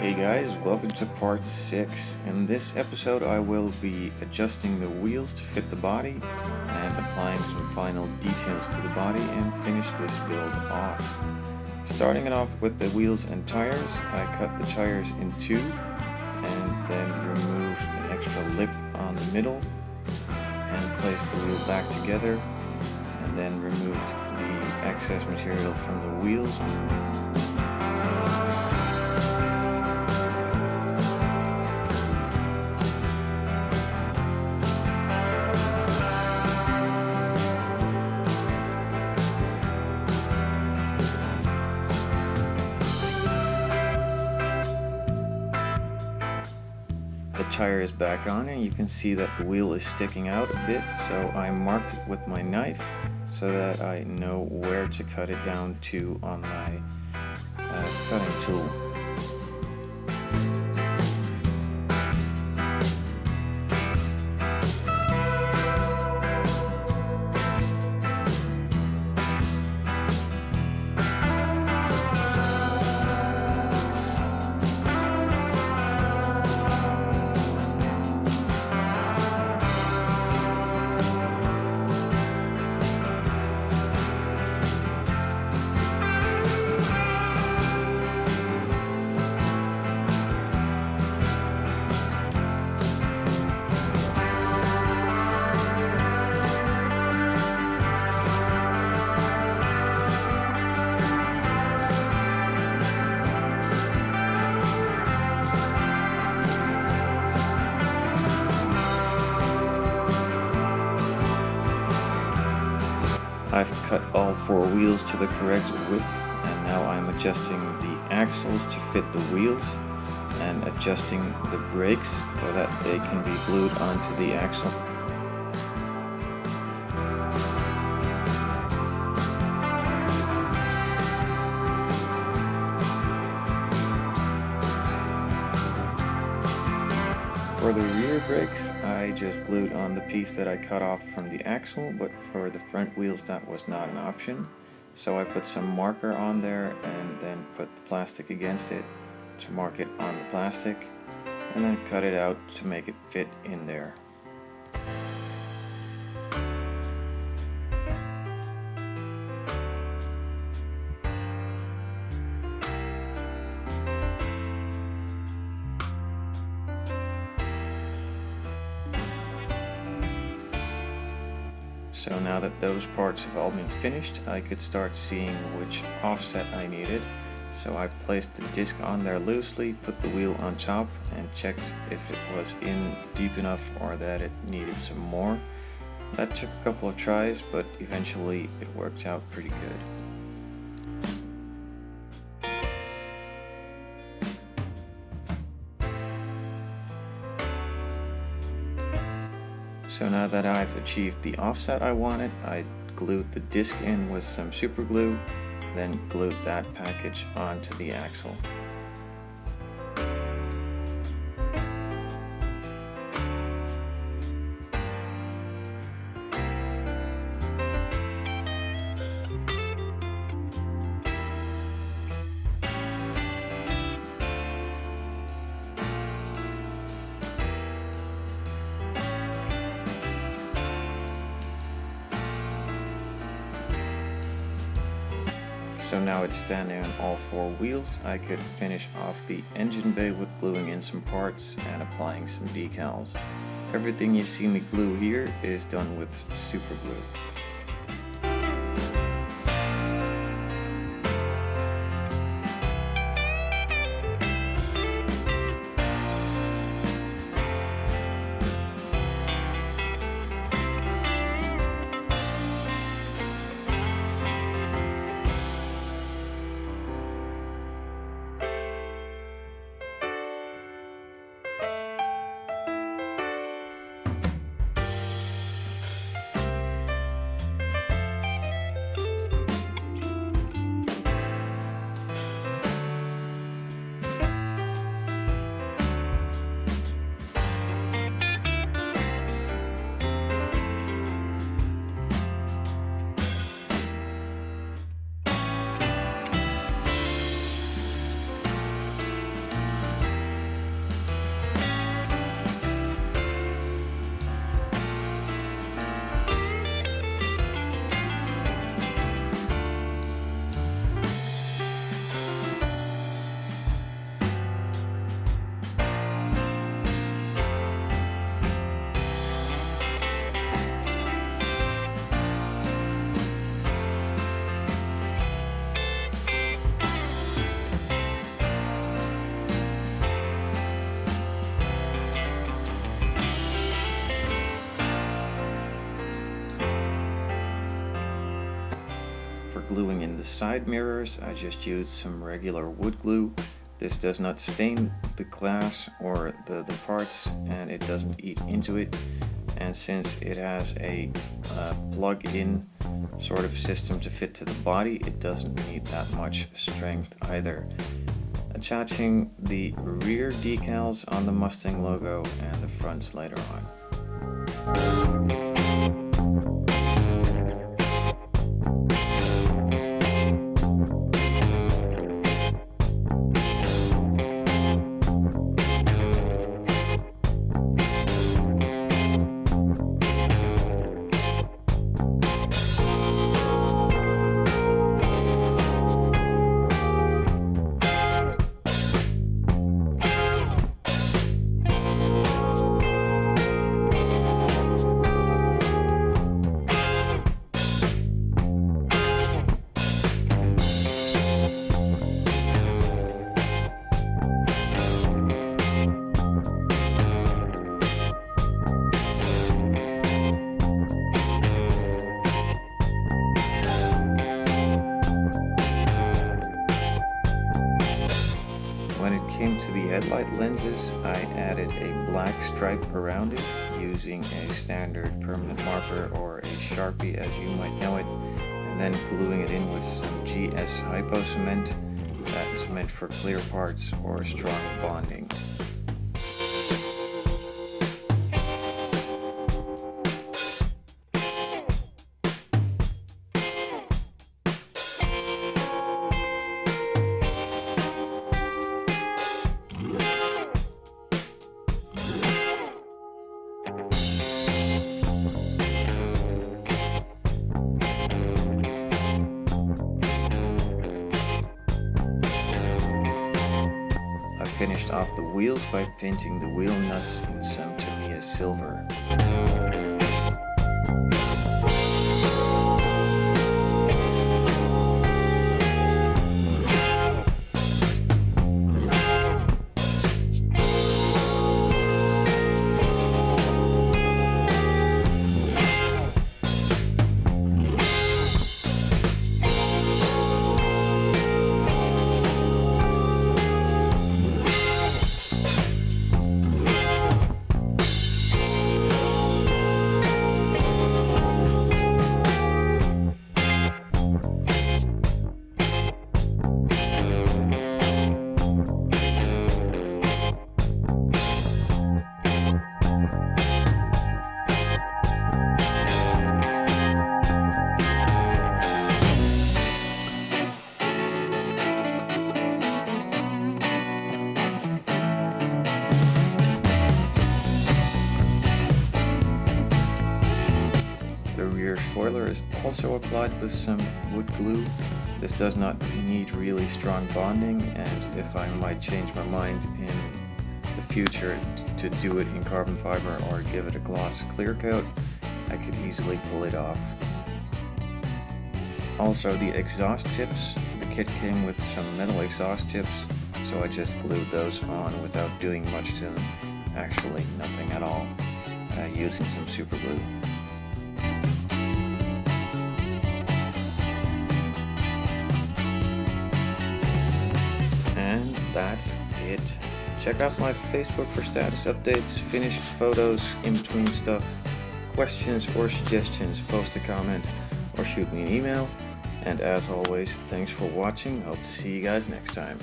Hey guys, welcome to part 6. In this episode I will be adjusting the wheels to fit the body and applying some final details to the body and finish this build off. Starting it off with the wheels and tires, I cut the tires in two and then removed an extra lip on the middle and placed the wheel back together and then removed the excess material from the wheels. The tire is back on and you can see that the wheel is sticking out a bit, so I marked it with my knife so that I know where to cut it down to on my cutting tool. I've cut all four wheels to the correct width, and now I'm adjusting the axles to fit the wheels and adjusting the brakes so that they can be glued onto the axle. For the rear brakes, I just glued on the piece that I cut off from the axle, but for the front wheels that was not an option. So I put some marker on there and then put the plastic against it to mark it on the plastic, and then cut it out to make it fit in there. So now that those parts have all been finished, I could start seeing which offset I needed. So I placed the disc on there loosely, put the wheel on top, and checked if it was in deep enough or that it needed some more. That took a couple of tries, but eventually it worked out pretty good. So now that I've achieved the offset I wanted, I glued the disc in with some super glue, then glued that package onto the axle. So now it's standing on all four wheels. I could finish off the engine bay with gluing in some parts and applying some decals. Everything you see me glue here is done with super glue. gluing in the side mirrors, I just used some regular wood glue. This does not stain the glass or the parts, and it doesn't eat into it. And since it has a plug-in sort of system to fit to the body, it doesn't need that much strength either. Attaching the rear decals on the Mustang logo and the fronts later on. When it came to the headlight lenses, I added a black stripe around it using a standard permanent marker or a Sharpie as you might know it, and then gluing it in with some GS hypo cement that is meant for clear parts or strong bonding. Finished off the wheels by painting the wheel nuts in some Tamiya silver. Spoiler is also applied with some wood glue. This does not need really strong bonding, and if I might change my mind in the future to do it in carbon fiber or give it a gloss clear coat, I could easily pull it off. Also, the exhaust tips, the kit came with some metal exhaust tips, so I just glued those on without doing much to them, actually nothing at all, using some super glue. And that's it. Check out my Facebook for status updates, finished photos, in-between stuff, questions or suggestions, post a comment or shoot me an email. And as always, thanks for watching. Hope to see you guys next time.